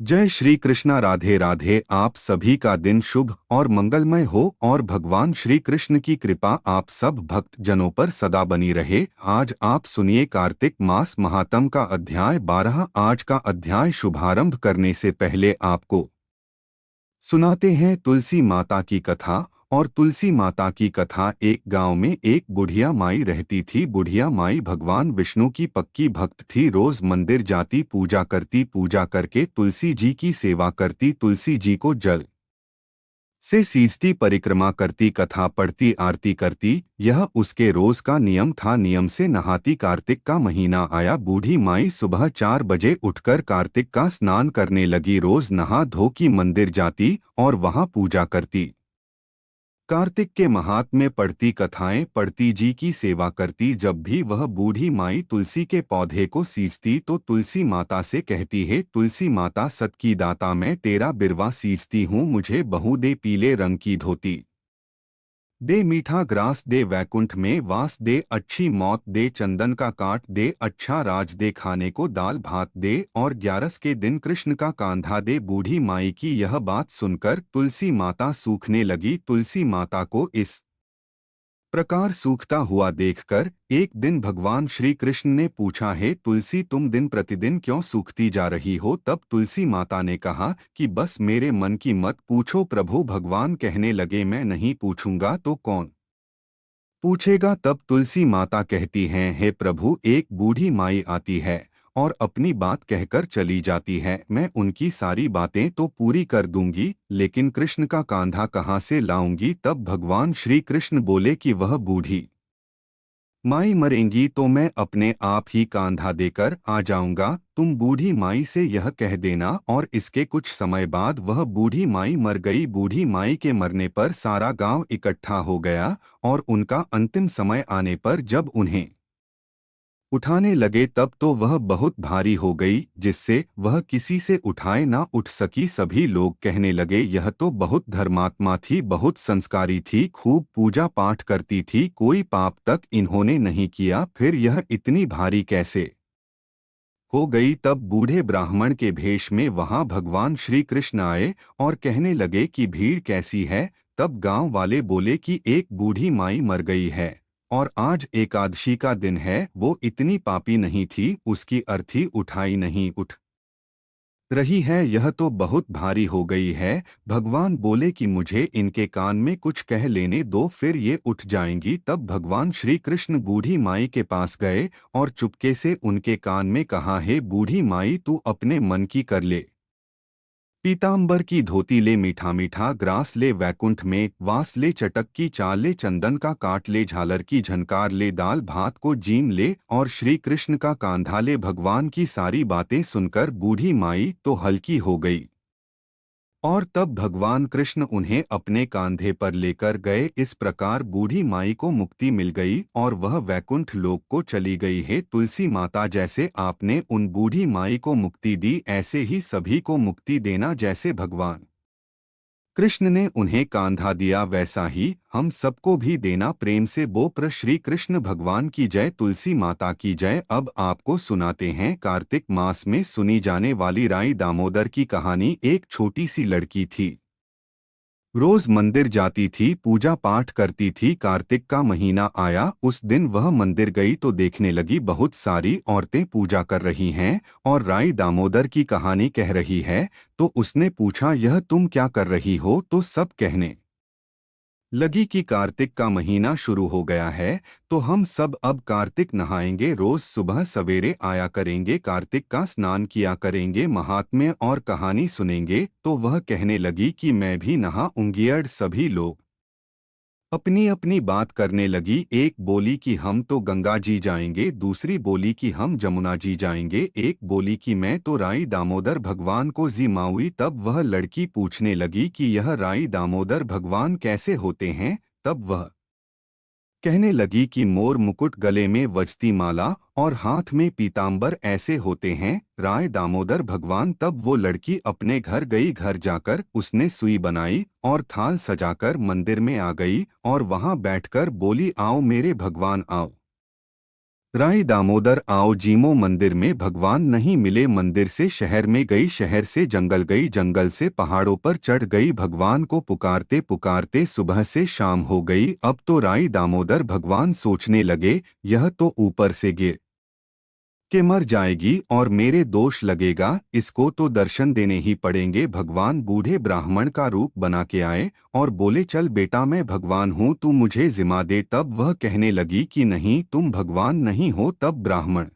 जय श्री कृष्णा। राधे राधे। आप सभी का दिन शुभ और मंगलमय हो और भगवान श्री कृष्ण की कृपा आप सब भक्त जनों पर सदा बनी रहे। आज आप सुनिए कार्तिक मास महात्म का अध्याय 12। आज का अध्याय शुभारंभ करने से पहले आपको सुनाते हैं तुलसी माता की कथा। और तुलसी माता की कथा। एक गांव में एक बुढ़िया माई रहती थी। बुढ़िया माई भगवान विष्णु की पक्की भक्त थी। रोज मंदिर जाती, पूजा करती, पूजा करके तुलसी जी की सेवा करती, तुलसी जी को जल से सींचती, परिक्रमा करती, कथा पढ़ती, आरती करती। यह उसके रोज का नियम था। नियम से नहाती। कार्तिक का महीना आया। बूढ़ी माई सुबह 4 बजे उठकर कार्तिक का स्नान करने लगी। रोज नहा धो की मंदिर जाती और वहां पूजा करती, कार्तिक के महात्म्य पढ़ती, कथाएं पढ़ती, जी की सेवा करती। जब भी वह बूढ़ी माई तुलसी के पौधे को सींचती तो तुलसी माता से कहती है, तुलसी माता सत की दाता, मैं तेरा बिरवा सींचती हूँ, मुझे बहू दे, पीले रंग की धोती दे, मीठा ग्रास दे, वैकुंठ में वास दे, अच्छी मौत दे, चंदन का काट दे, अच्छा राज दे, खाने को दाल भात दे, और 11 के दिन कृष्ण का कांधा दे। बूढ़ी माई की यह बात सुनकर तुलसी माता सूखने लगी। तुलसी माता को इस प्रकार सूखता हुआ देखकर एक दिन भगवान श्री कृष्ण ने पूछा, है तुलसी, तुम दिन प्रतिदिन क्यों सूखती जा रही हो? तब तुलसी माता ने कहा कि बस मेरे मन की मत पूछो प्रभु। भगवान कहने लगे, मैं नहीं पूछूंगा तो कौन पूछेगा? तब तुलसी माता कहती हैं, हे प्रभु, एक बूढ़ी माई आती है और अपनी बात कहकर चली जाती है। मैं उनकी सारी बातें तो पूरी कर दूंगी, लेकिन कृष्ण का कांधा कहाँ से लाऊंगी? तब भगवान श्री कृष्ण बोले कि वह बूढ़ी माई मरेंगी तो मैं अपने आप ही कांधा देकर आ जाऊंगा। तुम बूढ़ी माई से यह कह देना। और इसके कुछ समय बाद वह बूढ़ी माई मर गई। बूढ़ी माई के मरने पर सारा गांव इकट्ठा हो गया और उनका अंतिम समय आने पर जब उन्हें उठाने लगे तब तो वह बहुत भारी हो गई, जिससे वह किसी से उठाए ना उठ सकी। सभी लोग कहने लगे, यह तो बहुत धर्मात्मा थी, बहुत संस्कारी थी, खूब पूजा पाठ करती थी, कोई पाप तक इन्होंने नहीं किया, फिर यह इतनी भारी कैसे हो गई? तब बूढ़े ब्राह्मण के भेष में वहां भगवान श्री कृष्ण आए और कहने लगे कि भीड़ कैसी है? तब गांव वाले बोले कि एक बूढ़ी माई मर गई है और आज एकादशी का दिन है। वो इतनी पापी नहीं थी, उसकी अर्थी उठाई नहीं उठ रही है, यह तो बहुत भारी हो गई है। भगवान बोले कि मुझे इनके कान में कुछ कह लेने दो, फिर ये उठ जाएंगी। तब भगवान श्री कृष्ण बूढ़ी माई के पास गए और चुपके से उनके कान में कहा, हे बूढ़ी माई, तू अपने मन की कर ले, पीतांबर की धोती ले, मीठा मीठा ग्रास ले, वैकुंठ में वास ले, चटक की चाल ले, चंदन का काट ले, झालर की झनकार ले, दाल भात को जीम ले, और श्री कृष्ण का कांधा ले। भगवान की सारी बातें सुनकर बूढ़ी माई तो हल्की हो गई और तब भगवान कृष्ण उन्हें अपने कांधे पर लेकर गए। इस प्रकार बूढ़ी माई को मुक्ति मिल गई और वह वैकुंठ लोक को चली गई है। तुलसी माता, जैसे आपने उन बूढ़ी माई को मुक्ति दी, ऐसे ही सभी को मुक्ति देना। जैसे भगवान कृष्ण ने उन्हें कांधा दिया, वैसा ही हम सबको भी देना। प्रेम से बोल श्री कृष्ण भगवान की जय, तुलसी माता की जय। अब आपको सुनाते हैं कार्तिक मास में सुनी जाने वाली राई दामोदर की कहानी। एक छोटी सी लड़की थी, रोज मंदिर जाती थी, पूजा पाठ करती थी। कार्तिक का महीना आया, उस दिन वह मंदिर गई तो देखने लगी बहुत सारी औरतें पूजा कर रही हैं और राई दामोदर की कहानी कह रही है। तो उसने पूछा, यह तुम क्या कर रही हो? तो सब कहने लगी कि कार्तिक का महीना शुरू हो गया है, तो हम सब अब कार्तिक नहाएंगे, रोज सुबह सवेरे आया करेंगे, कार्तिक का स्नान किया करेंगे, महात्म्य और कहानी सुनेंगे। तो वह कहने लगी कि मैं भी नहाऊंगी। सभी लोग अपनी अपनी बात करने लगी। एक बोली कि हम तो गंगा जी जाएंगे, दूसरी बोली कि हम जमुना जी जाएंगे, एक बोली कि मैं तो राई दामोदर भगवान को जी माऊई। तब वह लड़की पूछने लगी कि यह राई दामोदर भगवान कैसे होते हैं? तब वह कहने लगी कि मोर मुकुट, गले में वजती माला और हाथ में पीतांबर ऐसे होते हैं राय दामोदर भगवान। तब वो लड़की अपने घर गई। घर जाकर उसने सुई बनाई और थाल सजाकर मंदिर में आ गई और वहां बैठकर बोली, आओ मेरे भगवान आओ। राई दामोदर आओ जीमो, मंदिर में भगवान नहीं मिले, मंदिर से शहर में गई, शहर से जंगल गई, जंगल से पहाड़ों पर चढ़ गई, भगवान को पुकारते पुकारते सुबह से शाम हो गई। अब तो राई दामोदर भगवान सोचने लगे, यह तो ऊपर से गिर के मर जाएगी और मेरे दोष लगेगा, इसको तो दर्शन देने ही पड़ेंगे। भगवान बूढ़े ब्राह्मण का रूप बना के आए और बोले, चल बेटा मैं भगवान हूँ, तू मुझे जिमा दे। तब वह कहने लगी कि नहीं, तुम भगवान नहीं हो। तब ब्राह्मण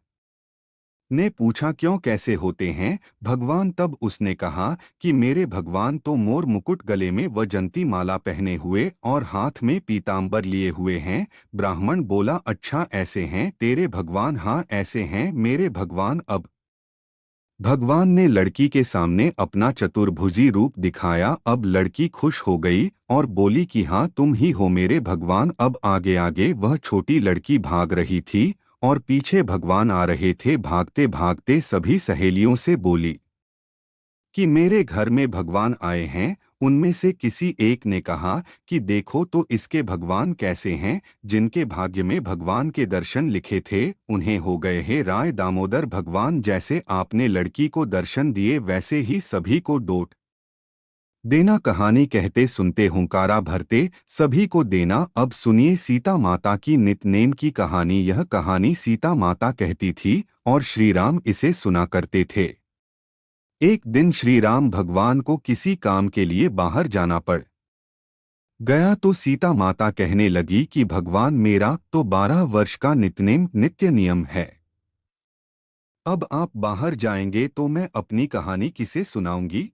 ने पूछा, क्यों, कैसे होते हैं भगवान? तब उसने कहा कि मेरे भगवान तो मोर मुकुट, गले में वजंती माला पहने हुए और हाथ में पीतांबर लिए हुए हैं। ब्राह्मण बोला, अच्छा ऐसे हैं तेरे भगवान? हाँ ऐसे हैं मेरे भगवान। अब भगवान ने लड़की के सामने अपना चतुर्भुजी रूप दिखाया। अब लड़की खुश हो गई और बोली कि हाँ तुम ही हो मेरे भगवान। अब आगे आगे वह छोटी लड़की भाग रही थी और पीछे भगवान आ रहे थे। भागते भागते सभी सहेलियों से बोली कि मेरे घर में भगवान आए हैं। उनमें से किसी एक ने कहा कि देखो तो इसके भगवान कैसे हैं, जिनके भाग्य में भगवान के दर्शन लिखे थे उन्हें हो गए हैं। राय दामोदर भगवान, जैसे आपने लड़की को दर्शन दिए वैसे ही सभी को डोट देना। कहानी कहते सुनते हुंकारा भरते सभी को देना। अब सुनिए सीता माता की नितनेम की कहानी। यह कहानी सीता माता कहती थी और श्री राम इसे सुना करते थे। एक दिन श्री राम भगवान को किसी काम के लिए बाहर जाना पड़ गया तो सीता माता कहने लगी कि भगवान मेरा तो 12 वर्ष का नित्यनेम नित्य नियम है। अब आप बाहर जाएंगे तो मैं अपनी कहानी किसे सुनाऊंगी?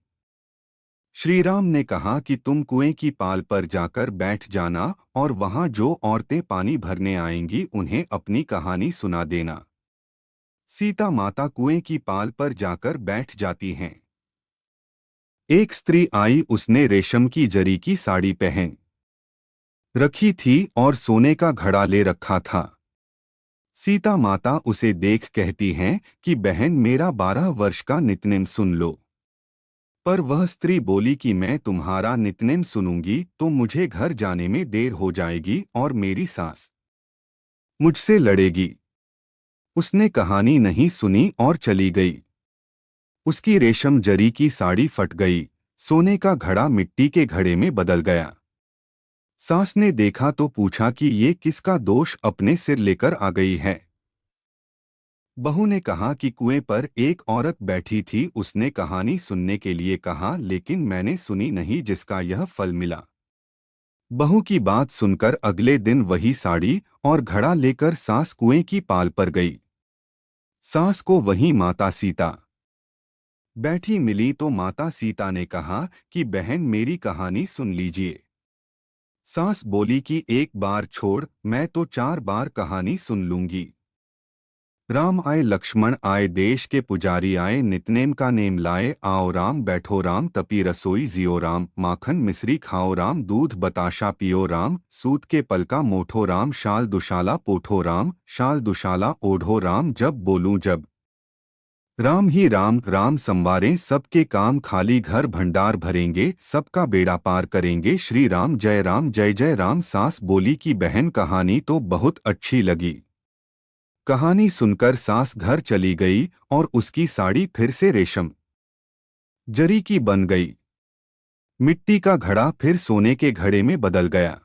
श्री राम ने कहा कि तुम कुएं की पाल पर जाकर बैठ जाना और वहां जो औरतें पानी भरने आएंगी उन्हें अपनी कहानी सुना देना। सीता माता कुएं की पाल पर जाकर बैठ जाती हैं। एक स्त्री आई, उसने रेशम की जरी की साड़ी पहन रखी थी और सोने का घड़ा ले रखा था। सीता माता उसे देख कहती हैं कि बहन मेरा 12 वर्ष का नितनेम सुन लो। पर वह स्त्री बोली कि मैं तुम्हारा नितनेम सुनूंगी तो मुझे घर जाने में देर हो जाएगी और मेरी सास मुझसे लड़ेगी। उसने कहानी नहीं सुनी और चली गई। उसकी रेशम जरी की साड़ी फट गई, सोने का घड़ा मिट्टी के घड़े में बदल गया। सास ने देखा तो पूछा कि ये किसका दोष अपने सिर लेकर आ गई है? बहू ने कहा कि कुएं पर एक औरत बैठी थी, उसने कहानी सुनने के लिए कहा लेकिन मैंने सुनी नहीं जिसका यह फल मिला। बहू की बात सुनकर अगले दिन वही साड़ी और घड़ा लेकर सास कुएं की पाल पर गई। सास को वहीं माता सीता बैठी मिली तो माता सीता ने कहा कि बहन मेरी कहानी सुन लीजिए। सास बोली कि एक बार छोड़, मैं तो 4 बार कहानी सुन लूंगी। राम आए लक्ष्मण आए, देश के पुजारी आए, नितनेम का नेम लाए। आओ राम बैठो राम, तपी रसोई जियो राम, माखन मिश्री खाओ राम, दूध बताशा पियो राम, सूत के पलका मोठो राम, शाल दुशाला पोठो राम, शाल दुशाला ओढ़ो राम, जब बोलूं जब राम ही राम। राम संवारें सबके काम, खाली घर भंडार भरेंगे, सबका बेड़ा पार करेंगे। श्री राम जय जय राम। सास बोली कि बहन कहानी तो बहुत अच्छी लगी। कहानी सुनकर सास घर चली गई और उसकी साड़ी फिर से रेशम जरी की बन गई। मिट्टी का घड़ा फिर सोने के घड़े में बदल गया।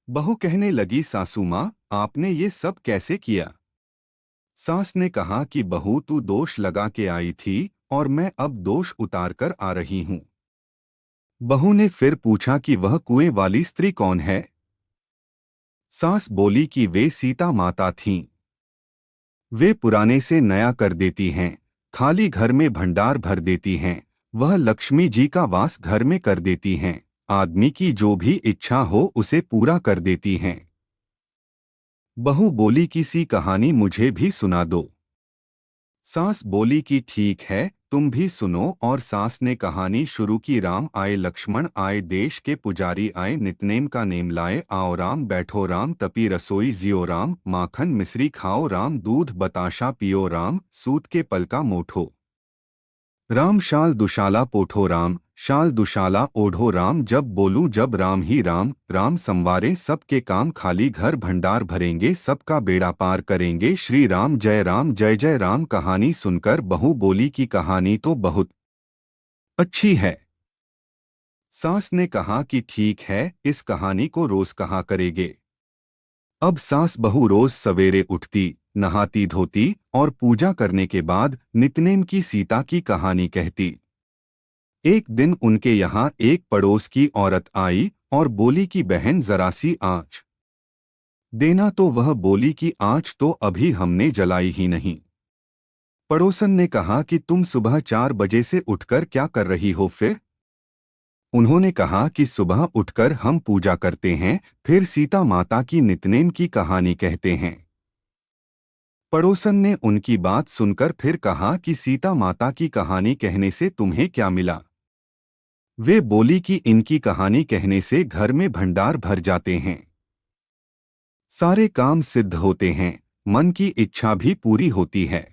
बहू कहने लगी, सासू माँ आपने ये सब कैसे किया? सास ने कहा कि बहू तू दोष लगा के आई थी और मैं अब दोष उतार कर आ रही हूँ। बहू ने फिर पूछा कि वह कुएं वाली स्त्री कौन है? सास बोली कि वे सीता माता थीं। वे पुराने से नया कर देती हैं, खाली घर में भंडार भर देती हैं, वह लक्ष्मी जी का वास घर में कर देती हैं, आदमी की जो भी इच्छा हो उसे पूरा कर देती हैं। बहू बोली कि सी कहानी मुझे भी सुना दो। सास बोली कि ठीक है तुम भी सुनो और सास ने कहानी शुरू की। राम आए लक्ष्मण आए, देश के पुजारी आए, नितनेम का नेम लाए। आओ राम बैठो राम, तपी रसोई जियो राम, माखन मिश्री खाओ राम, दूध बताशा पियो राम, सूत के पलका मोठो राम, शाल दुशाला पोठो राम, शाल दुशाला ओढ़ो राम, जब बोलूं जब राम ही राम। राम संवारे सबके काम, खाली घर भंडार भरेंगे, सबका बेड़ा पार करेंगे। श्री राम जय जय राम। कहानी सुनकर बहू बोली कि कहानी तो बहुत अच्छी है। सास ने कहा कि ठीक है, इस कहानी को रोज कहा करेंगे। अब सास बहू रोज सवेरे उठती, नहाती धोती और पूजा करने के बाद नित्यनेम की सीता की कहानी कहती। एक दिन उनके यहाँ एक पड़ोस की औरत आई और बोली कि बहन जरा सी आँच देना। तो वह बोली कि आँच तो अभी हमने जलाई ही नहीं। पड़ोसन ने कहा कि तुम सुबह 4 बजे से उठकर क्या कर रही हो फिर? उन्होंने कहा कि सुबह उठकर हम पूजा करते हैं, फिर सीता माता की नित्यनेम की कहानी कहते हैं। पड़ोसन ने उनकी बात सुनकर फिर कहा कि सीता माता की कहानी कहने से तुम्हें क्या मिला? वे बोली कि इनकी कहानी कहने से घर में भंडार भर जाते हैं, सारे काम सिद्ध होते हैं, मन की इच्छा भी पूरी होती है।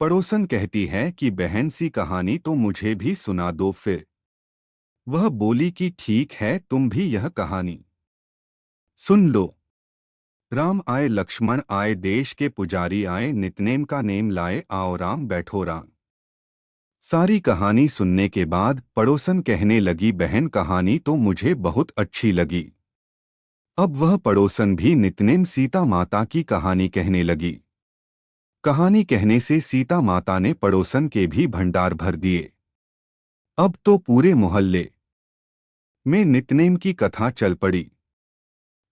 पड़ोसन कहती है कि बहन सी कहानी तो मुझे भी सुना दो फिर। वह बोली कि ठीक है, तुम भी यह कहानी सुन लो। राम आए लक्ष्मण आए, देश के पुजारी आए, नित्यनेम का नेम लाए, आओ राम बैठो राम। सारी कहानी सुनने के बाद पड़ोसन कहने लगी बहन कहानी तो मुझे बहुत अच्छी लगी। अब वह पड़ोसन भी नित्यनेम सीता माता की कहानी कहने लगी। कहानी कहने से सीता माता ने पड़ोसन के भी भंडार भर दिए। अब तो पूरे मोहल्ले में नित्यनेम की कथा चल पड़ी।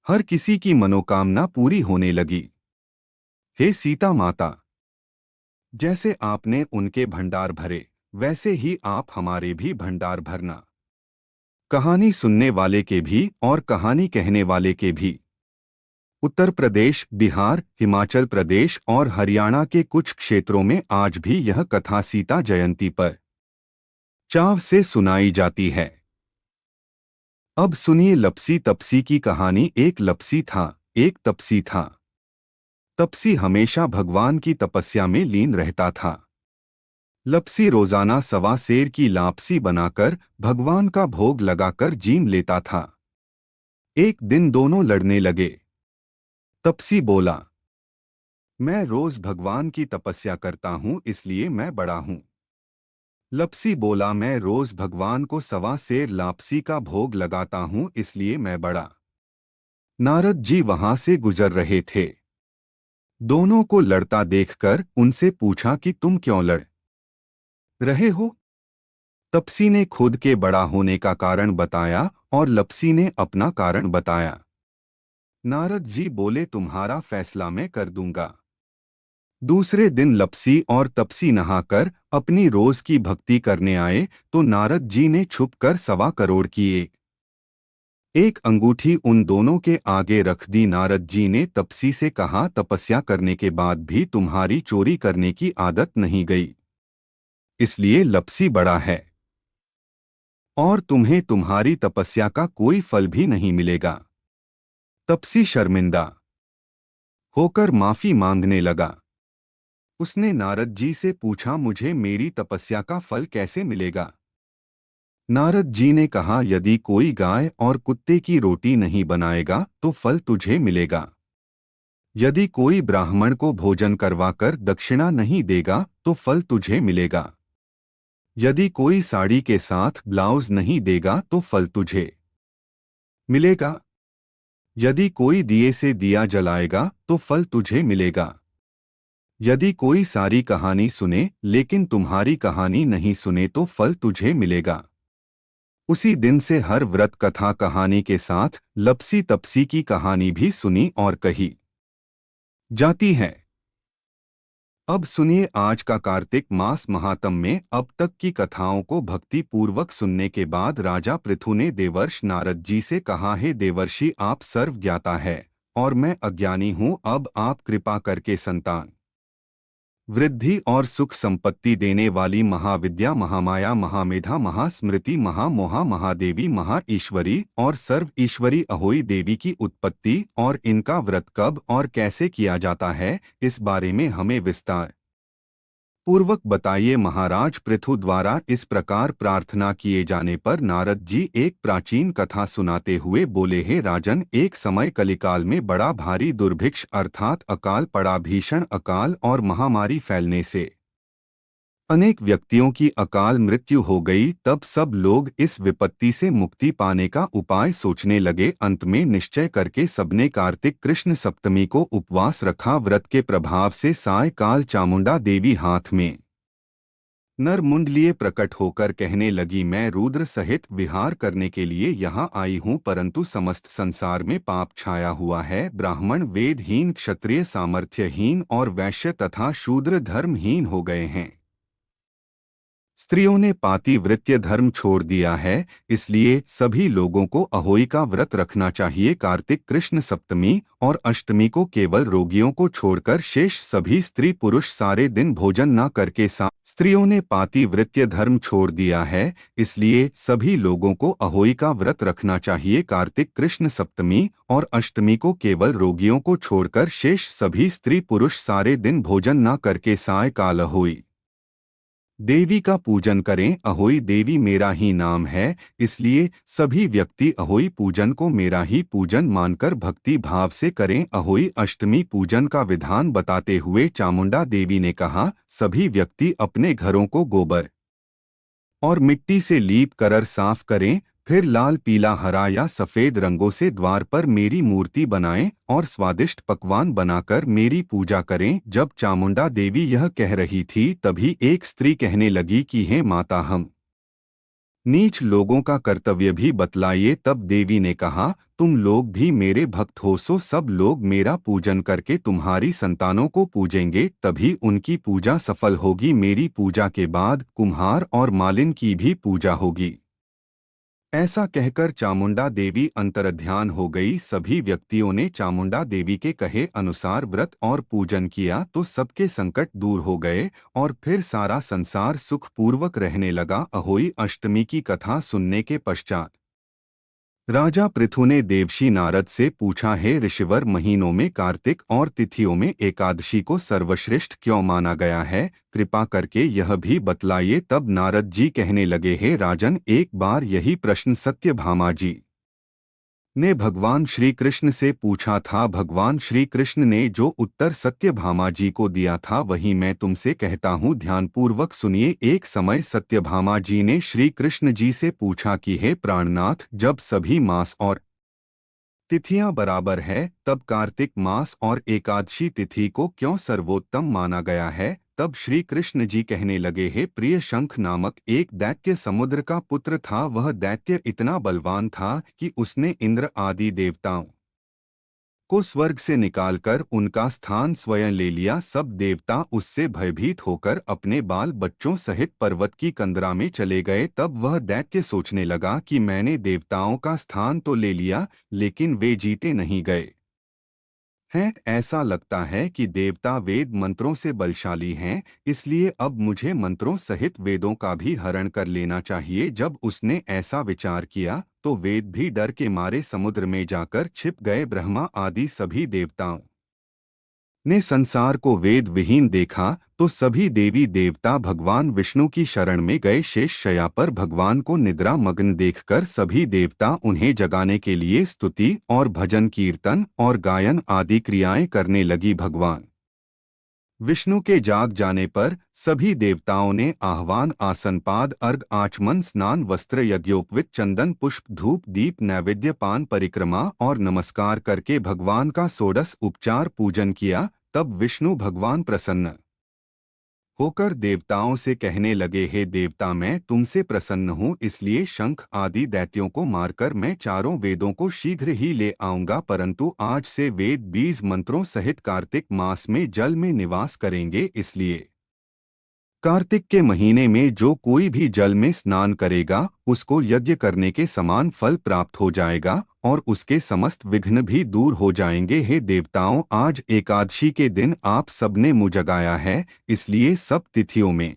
हर किसी की मनोकामना पूरी होने लगी। हे सीता माता, जैसे आपने उनके भंडार भरे, वैसे ही आप हमारे भी भंडार भरना। कहानी सुनने वाले के भी और कहानी कहने वाले के भी। उत्तर प्रदेश, बिहार, हिमाचल प्रदेश और हरियाणा के कुछ क्षेत्रों में आज भी यह कथा सीता जयंती पर चाव से सुनाई जाती है। अब सुनिए लपसी तपसी की कहानी। एक लपसी था, एक तपसी था। तपसी हमेशा भगवान की तपस्या में लीन रहता था। लपसी रोजाना सवा सेर की लापसी बनाकर भगवान का भोग लगाकर जीन लेता था। एक दिन दोनों लड़ने लगे। तपसी बोला, मैं रोज भगवान की तपस्या करता हूँ इसलिए मैं बड़ा हूँ। लपसी बोला, मैं रोज भगवान को सवा सेर लापसी का भोग लगाता हूँ इसलिए मैं बड़ा। नारद जी वहां से गुजर रहे थे। दोनों को लड़ता देखकर उनसे पूछा कि तुम क्यों लड़ रहे हो? तपसी ने खुद के बड़ा होने का कारण बताया और लपसी ने अपना कारण बताया। नारद जी बोले, तुम्हारा फैसला मैं कर दूंगा। दूसरे दिन लपसी और तपसी नहाकर अपनी रोज की भक्ति करने आए तो नारद जी ने छुपकर 1.25 करोड़ की एक अंगूठी उन दोनों के आगे रख दी। नारद जी ने तपसी से कहा, तपस्या करने के बाद भी तुम्हारी चोरी करने की आदत नहीं गई, इसलिए लपसी बड़ा है और तुम्हें तुम्हारी तपस्या का कोई फल भी नहीं मिलेगा। तपसी शर्मिंदा होकर माफी मांगने लगा। उसने नारद जी से पूछा, मुझे मेरी तपस्या का फल कैसे मिलेगा? नारद जी ने कहा, यदि कोई गाय और कुत्ते की रोटी नहीं बनाएगा तो फल तुझे मिलेगा। यदि कोई ब्राह्मण को भोजन करवाकर दक्षिणा नहीं देगा तो फल तुझे मिलेगा। यदि कोई साड़ी के साथ ब्लाउज नहीं देगा तो फल तुझे मिलेगा। यदि कोई दिए से दिया जलाएगा तो फल तुझे मिलेगा। यदि कोई सारी कहानी सुने लेकिन तुम्हारी कहानी नहीं सुने तो फल तुझे मिलेगा। उसी दिन से हर व्रत कथा कहानी के साथ लपसी तपसी की कहानी भी सुनी और कही जाती है। अब सुनिए आज का कार्तिक मास महात्म में अब तक की कथाओं को भक्ति पूर्वक सुनने के बाद राजा पृथु ने देवर्ष नारद जी से कहा, हे देवर्षि, आप सर्व ज्ञाता है और मैं अज्ञानी हूँ। अब आप कृपा करके संतान वृद्धि और सुख संपत्ति देने वाली महाविद्या, महामाया, महामेधा, महास्मृति, महामोहा, महादेवी, महाईश्वरी और सर्व ईश्वरी अहोई देवी की उत्पत्ति और इनका व्रत कब और कैसे किया जाता है, इस बारे में हमें विस्तार पूर्वक बताइए। महाराज पृथु द्वारा इस प्रकार प्रार्थना किए जाने पर नारद जी एक प्राचीन कथा सुनाते हुए बोले, हे राजन, एक समय कलिकाल में बड़ा भारी दुर्भिक्ष अर्थात अकाल पड़ा। भीषण अकाल और महामारी फैलने से अनेक व्यक्तियों की अकाल मृत्यु हो गई। तब सब लोग इस विपत्ति से मुक्ति पाने का उपाय सोचने लगे। अंत में निश्चय करके सबने कार्तिक कृष्ण सप्तमी को उपवास रखा। व्रत के प्रभाव से सायकाल चामुंडा देवी हाथ में नर मुंड लिए प्रकट होकर कहने लगी, मैं रुद्र सहित विहार करने के लिए यहाँ आई हूँ, परंतु समस्त संसार में पाप छाया हुआ है। ब्राह्मण वेदहीन, क्षत्रिय सामर्थ्यहीन और वैश्य तथा शूद्र धर्महीन हो गए हैं। स्त्रियों ने पातिव्रत्य धर्म छोड़ दिया है, इसलिए सभी लोगों को अहोई का व्रत रखना चाहिए। कार्तिक कृष्ण सप्तमी और अष्टमी को केवल रोगियों को छोड़कर शेष सभी स्त्री पुरुष सारे दिन भोजन न करके स्त्रियों ने पातिव्रत्य धर्म छोड़ दिया है, इसलिए सभी लोगों को अहोई का व्रत रखना चाहिए। कार्तिक कृष्ण सप्तमी और अष्टमी को केवल रोगियों को छोड़कर शेष सभी स्त्री पुरुष सारे दिन भोजन न करके सायकाल अहोई देवी का पूजन करें। अहोई देवी मेरा ही नाम है, इसलिए सभी व्यक्ति अहोई पूजन को मेरा ही पूजन मानकर भक्ति भाव से करें। अहोई अष्टमी पूजन का विधान बताते हुए चामुंडा देवी ने कहा, सभी व्यक्ति अपने घरों को गोबर और मिट्टी से लीप कर साफ करें, फिर लाल, पीला, हरा या सफेद रंगों से द्वार पर मेरी मूर्ति बनाएं और स्वादिष्ट पकवान बनाकर मेरी पूजा करें। जब चामुंडा देवी यह कह रही थी, तभी एक स्त्री कहने लगी कि हे माता, हम नीच लोगों का कर्तव्य भी बतलाइए। तब देवी ने कहा, तुम लोग भी मेरे भक्त हो, सो सब लोग मेरा पूजन करके तुम्हारी संतानों को पूजेंगे, तभी उनकी पूजा सफल होगी। मेरी पूजा के बाद कुम्हार और मालिन की भी पूजा होगी। ऐसा कहकर चामुंडा देवी अंतर्ध्यान हो गई। सभी व्यक्तियों ने चामुंडा देवी के कहे अनुसार व्रत और पूजन किया तो सबके संकट दूर हो गए और फिर सारा संसार सुखपूर्वक रहने लगा। अहोई अष्टमी की कथा सुनने के पश्चात राजा पृथु ने देवर्षि नारद से पूछा, हे ऋषिवर, महीनों में कार्तिक और तिथियों में एकादशी को सर्वश्रेष्ठ क्यों माना गया है? कृपा करके यह भी बतलाइए। तब नारद जी कहने लगे, हे राजन, एक बार यही प्रश्न सत्यभामा जी ने भगवान श्री कृष्ण से पूछा था। भगवान श्री कृष्ण ने जो उत्तर सत्यभामा जी को दिया था वही मैं तुमसे कहता हूँ, ध्यानपूर्वक सुनिए। एक समय सत्यभामा जी ने श्री कृष्ण जी से पूछा कि हे प्राणनाथ, जब सभी मास और तिथियां बराबर है, तब कार्तिक मास और एकादशी तिथि को क्यों सर्वोत्तम माना गया है? तब श्री कृष्ण जी कहने लगे, हे प्रिय, शंख नामक एक दैत्य समुद्र का पुत्र था। वह दैत्य इतना बलवान था कि उसने इंद्र आदि देवताओं को स्वर्ग से निकालकर उनका स्थान स्वयं ले लिया। सब देवता उससे भयभीत होकर अपने बाल बच्चों सहित पर्वत की कंदरा में चले गए। तब वह दैत्य सोचने लगा कि मैंने देवताओं का स्थान तो ले लिया, लेकिन वे जीते नहीं गए हैं। ऐसा लगता है कि देवता वेद मंत्रों से बलशाली हैं, इसलिए अब मुझे मंत्रों सहित वेदों का भी हरण कर लेना चाहिए। जब उसने ऐसा विचार किया तो वेद भी डर के मारे समुद्र में जाकर छिप गए। ब्रह्मा आदि सभी देवताओं ने संसार को वेद विहीन देखा तो सभी देवी देवता भगवान विष्णु की शरण में गए। शेष शैया पर भगवान को निद्रा मग्न देखकर सभी देवता उन्हें जगाने के लिए स्तुति और भजन, कीर्तन और गायन आदि क्रियाएं करने लगी। भगवान विष्णु के जाग जाने पर सभी देवताओं ने आह्वान, आसनपाद, अर्घ, आचमन, स्नान, वस्त्र, यज्ञोपवीत, चंदन, पुष्प, धूप, दीप, नैवेद्य, पान, परिक्रमा और नमस्कार करके भगवान का षोडश उपचार पूजन किया। तब विष्णु भगवान प्रसन्न होकर देवताओं से कहने लगे, हे देवता, मैं तुमसे प्रसन्न हूँ, इसलिए शंख आदि दैत्यों को मारकर मैं चारों वेदों को शीघ्र ही ले आऊंगा। परंतु आज से वेद 20 मंत्रों सहित कार्तिक मास में जल में निवास करेंगे, इसलिए कार्तिक के महीने में जो कोई भी जल में स्नान करेगा उसको यज्ञ करने के समान फल प्राप्त हो जाएगा और उसके समस्त विघ्न भी दूर हो जाएंगे। हे देवताओं, आज एकादशी के दिन आप सबने मुझ जगाया है, इसलिए सब तिथियों में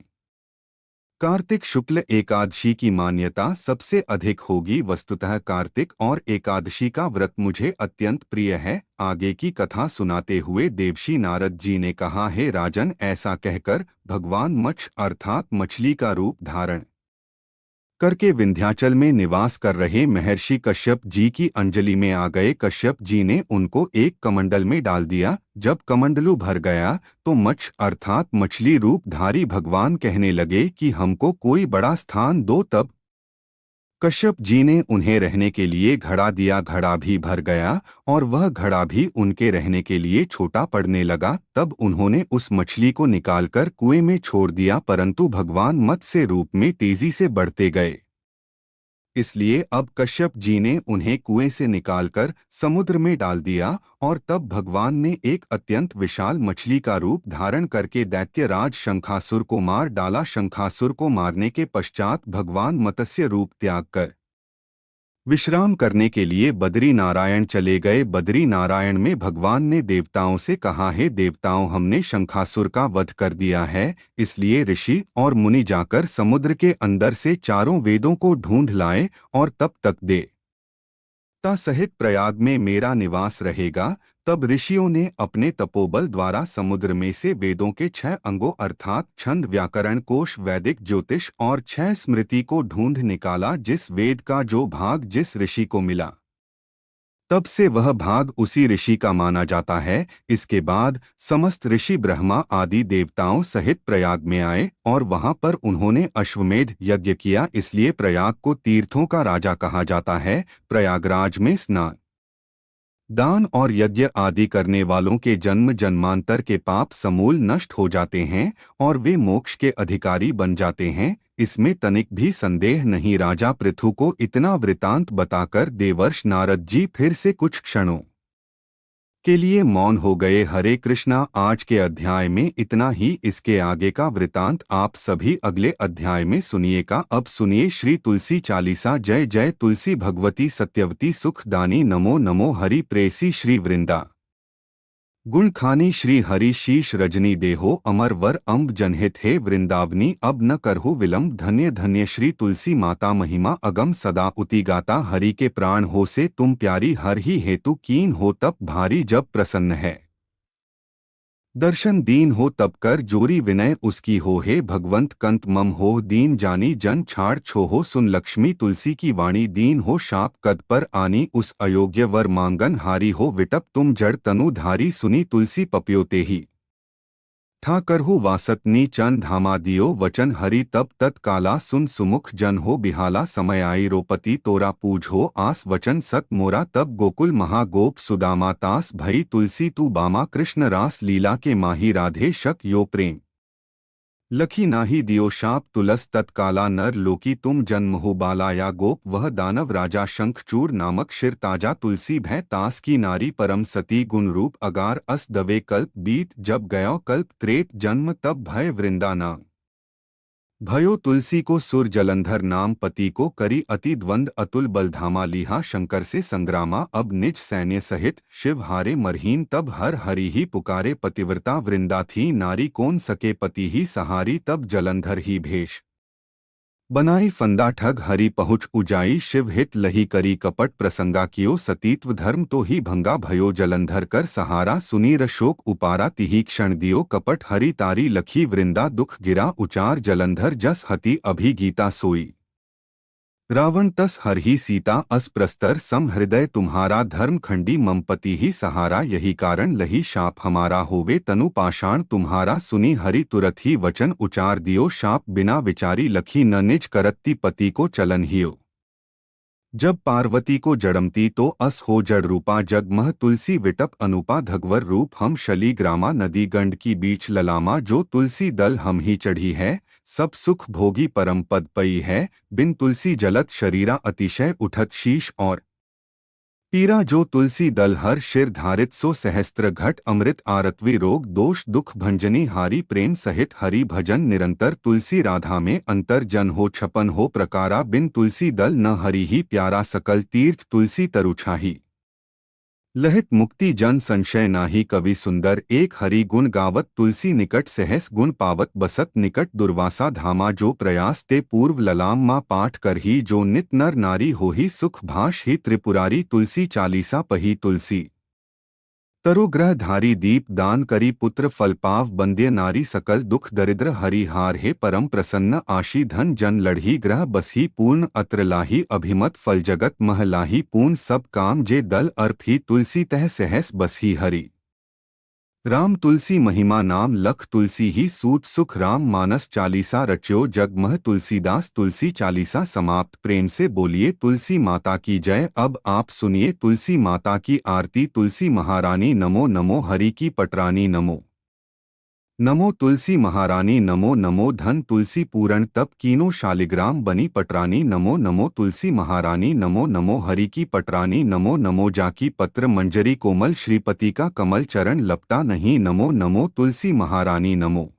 कार्तिक शुक्ल एकादशी की मान्यता सबसे अधिक होगी। वस्तुतः कार्तिक और एकादशी का व्रत मुझे अत्यंत प्रिय है। आगे की कथा सुनाते हुए देवर्षि नारद जी ने कहा, हे राजन, ऐसा कहकर भगवान मत्स्य अर्थात मछली का रूप धारण करके विंध्याचल में निवास कर रहे महर्षि कश्यप जी की अंजलि में आ गए। कश्यप जी ने उनको एक कमंडल में डाल दिया। जब कमंडलू भर गया तो मत्स्य अर्थात मछली रूपधारी भगवान कहने लगे कि हमको कोई बड़ा स्थान दो। तब कश्यप जी ने उन्हें रहने के लिए घड़ा दिया। घड़ा भी भर गया और वह घड़ा भी उनके रहने के लिए छोटा पड़ने लगा। तब उन्होंने उस मछली को निकालकर कुएं में छोड़ दिया, परंतु भगवान मत्स्य रूप में तेजी से बढ़ते गए। इसलिए अब कश्यप जी ने उन्हें कुएं से निकालकर समुद्र में डाल दिया और तब भगवान ने एक अत्यंत विशाल मछली का रूप धारण करके दैत्यराज शंखासुर को मार डाला। शंखासुर को मारने के पश्चात भगवान मत्स्य रूप त्याग कर विश्राम करने के लिए बद्री नारायण चले गए। बद्री नारायण में भगवान ने देवताओं से कहा, हे देवताओं, हमने शंखासुर का वध कर दिया है, इसलिए ऋषि और मुनि जाकर समुद्र के अंदर से चारों वेदों को ढूंढ लाए और तब तक देवता सहित प्रयाग में मेरा निवास रहेगा। तब ऋषियों ने अपने तपोबल द्वारा समुद्र में से वेदों के 6 अंगों अर्थात छंद, व्याकरण, कोश, वैदिक, ज्योतिष और 6 स्मृति को ढूंढ निकाला। जिस वेद का जो भाग जिस ऋषि को मिला, तब से वह भाग उसी ऋषि का माना जाता है। इसके बाद समस्त ऋषि ब्रह्मा आदि देवताओं सहित प्रयाग में आए और वहां पर उन्होंने अश्वमेध यज्ञ किया। इसलिए प्रयाग को तीर्थों का राजा कहा जाता है। प्रयागराज में स्नान, दान और यज्ञ आदि करने वालों के जन्म जन्मांतर के पाप समूल नष्ट हो जाते हैं और वे मोक्ष के अधिकारी बन जाते हैं। इसमें तनिक भी संदेह नहीं। राजा पृथु को इतना वृतांत बताकर देवर्ष नारद जी फिर से कुछ क्षणों के लिए मौन हो गए। हरे कृष्णा। आज के अध्याय में इतना ही। इसके आगे का वृतांत आप सभी अगले अध्याय में सुनिएगा। अब सुनिए श्री तुलसी चालीसा। जय जय तुलसी भगवती सत्यवती सुखदानी, नमो नमो हरि प्रेसी श्री वृंदा गुण खानी, श्री हरि शीश रजनी देहो अमर वर अम्ब जनहित, हे वृंदावनी अब न करहु विलंब। धन्य धन्य श्री तुलसी माता, महिमा अगम सदा उतिगाता। हरि के प्राण हो से तुम प्यारी, हर ही हेतु कीन हो तप भारी। जब प्रसन्न है दर्शन दीन हो, तब कर जोरी विनय उसकी हो। हे भगवंत कंत मम हो, दीन जानी जन छाड़ छोहो। सुन लक्ष्मी तुलसी की वाणी, दीन हो शाप कद पर आनी। उस अयोग्य वर मांगन हारी हो, विटप तुम जड़ तनु धारी। सुनी तुलसी पपयोते ही ठाकर हो, वासतनी चन धामा दियो वचन हरि। तब तत्काला सुन सुमुख जन हो बिहाला। समय आई रोपति तोरा पूज हो, आस वचन सत मोरा। तब गोकुल महागोप सुदामा तास भई, तुलसी तू बामा। कृष्ण रास लीला के माही, राधे शक यो प्रेम लखी नाही दियो शाप। तुलस तत्काला नर लोकी तुम जन्म हो बाला। या गोप वह दानव राजा शंखचूर नामक शिर ताजा। तुलसी भय तास की नारी परम सती, गुण रूप अगार अस दवे कल्प बीत। जब गयो कल्प त्रेत जन्म, तब भय वृंदाना भयो। तुलसी को सुर जलंधर नाम, पति को करी अति द्वंद। अतुल बलधामा लीहा शंकर से संग्रामा। अब निज सैन्य सहित शिव हारे मरहीन। तब हर हरि ही पुकारे, पतिव्रता वृंदा थी नारी। कौन सके पति ही सहारी, तब जलंधर ही भेष बनाई फंदा। ठग हरि पहुँच उजाई, शिव हित लही करी कपट। प्रसंगा कियो सतीत्व धर्म, तो ही भंगा भयो। जलंधर कर सहारा, सुनीर शोक उपारा। तिही क्षण दियो कपट, हरि तारी लखी वृंदा। दुख गिरा उचार जलंधर, जस हति अभी गीता सोई। रावण तस हर ही सीता, अस प्रस्तर सम हृदय तुम्हारा। धर्म खंडी ममपति ही सहारा, यही कारण लही शाप हमारा। होवे तनु पाषाण तुम्हारा, सुनी हरि तुरत ही वचन उचार दियो। शाप बिना विचारी लखी न निज करत्ती, पति को चलन हियो। जब पार्वती को जड़मती तो अस हो जड़ रूपा। जगमह तुलसी विटप अनूपा, धगवर रूप हम शली ग्रामा। नदी गंड की बीच ललामा, जो तुलसी दल हम ही चढ़ी है। सब सुख भोगी परम पद पई है, बिन तुलसी जलत शरीरा। अतिशय उठत शीश और पीरा, जो तुलसी दल हर शिर धारित। सो सहस्त्र घट अमृत आरतवी, रोग दोष दुख भंजनी हारी। प्रेम सहित हरि भजन निरंतर, तुलसी राधा में अंतर। जन हो छपन हो प्रकारा, बिन तुलसी दल न हरि ही प्यारा। सकल तीर्थ तुलसी तरुछाही, लहित मुक्ति जन संशय नाही कवि सुंदर एक हरि गुण गावत तुलसी निकट सहस गुण पावत बसत निकट दुर्वासा धामा जो प्रयास ते पूर्व ललाम माँ पाठ कर ही जो नित नर नारी होही सुख भाष ही त्रिपुरारी तुलसी चालीसा पही तुलसी तरु ग्रह धारी दीप दान करी पुत्र फल पाव बंद्य नारी सकल दुख दरिद्र हरि हार हे परम प्रसन्न आशी धन जन लढ़ी ग्रह बसी पूर्ण अत्र लाही अभिमत फल जगत मह लाही पूर्ण सब काम जे दल अर्प ही तुलसी तह सहस बसी हरि राम तुलसी महिमा नाम लख तुलसी ही सूत सुख राम मानस चालीसा रच्यो जगमह तुलसीदास तुलसी चालीसा समाप्त प्रेम से बोलिए तुलसी माता की जय। अब आप सुनिए तुलसी माता की आरती। तुलसी महारानी नमो नमो हरि की पटरानी नमो नमो तुलसी महारानी नमो नमो धन तुलसी पूरण तप कीनो शालिग्राम बनी पटरानी नमो नमो तुलसी महारानी नमो नमो हरि की पटरानी नमो नमो जाकी पत्र मंजरी कोमल श्रीपति का कमल चरण लपटा नहीं नमो नमो तुलसी महारानी नमो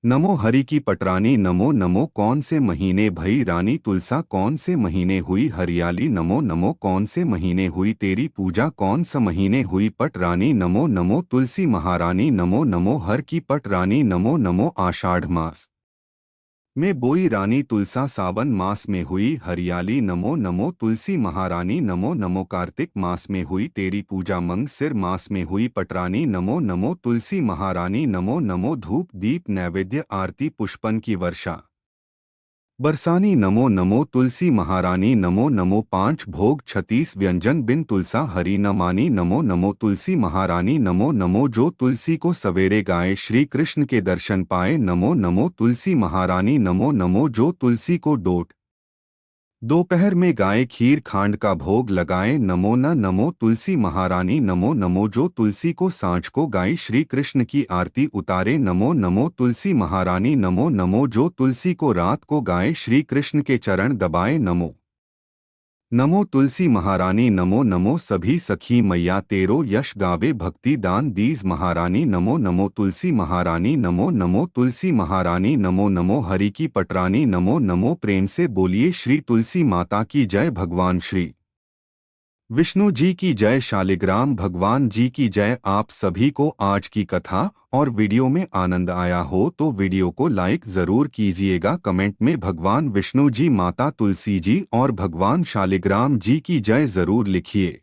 नमो हरि की पटरानी नमो नमो कौन से महीने भई रानी तुलसा कौन से महीने हुई हरियाली नमो नमो कौन से महीने हुई तेरी पूजा कौन सा महीने हुई पट रानी नमो नमो तुलसी महारानी नमो नमो हर की पट रानी नमो नमो आषाढ़ मास में बोई रानी तुलसा सावन मास में हुई हरियाली नमो नमो तुलसी महारानी नमो नमो कार्तिक मास में हुई तेरी पूजा मंग सिर मास में हुई पटरानी नमो नमो तुलसी महारानी नमो नमो धूप दीप नैवेद्य आरती पुष्पन की वर्षा बरसानी नमो नमो तुलसी महारानी नमो नमो पांच भोग 36 व्यंजन बिन तुलसा हरि न मानी नमो नमो तुलसी महारानी नमो नमो जो तुलसी को सवेरे गाए श्री कृष्ण के दर्शन पाए नमो नमो तुलसी महारानी नमो नमो जो तुलसी को डोट दोपहर में गाय खीर खांड का भोग लगाए नमो न नमो तुलसी महारानी नमो नमो जो तुलसी को सांझ को गाई श्री कृष्ण की आरती उतारे नमो नमो तुलसी महारानी नमो नमो जो तुलसी को रात को गाए श्री कृष्ण के चरण दबाए नमो नमो तुलसी महारानी नमो नमो सभी सखी मैया तेरो यश गावे भक्ति दान दीज महारानी नमो नमो तुलसी महारानी नमो नमो तुलसी महारानी नमो नमो हरि की पटरानी नमो नमो प्रेम से बोलिए श्री तुलसी माता की जय। भगवान श्री विष्णु जी की जय। शालिग्राम भगवान जी की जय। आप सभी को आज की कथा और वीडियो में आनंद आया हो तो वीडियो को लाइक जरूर कीजिएगा। कमेंट में भगवान विष्णु जी माता तुलसी जी और भगवान शालिग्राम जी की जय जरूर लिखिए।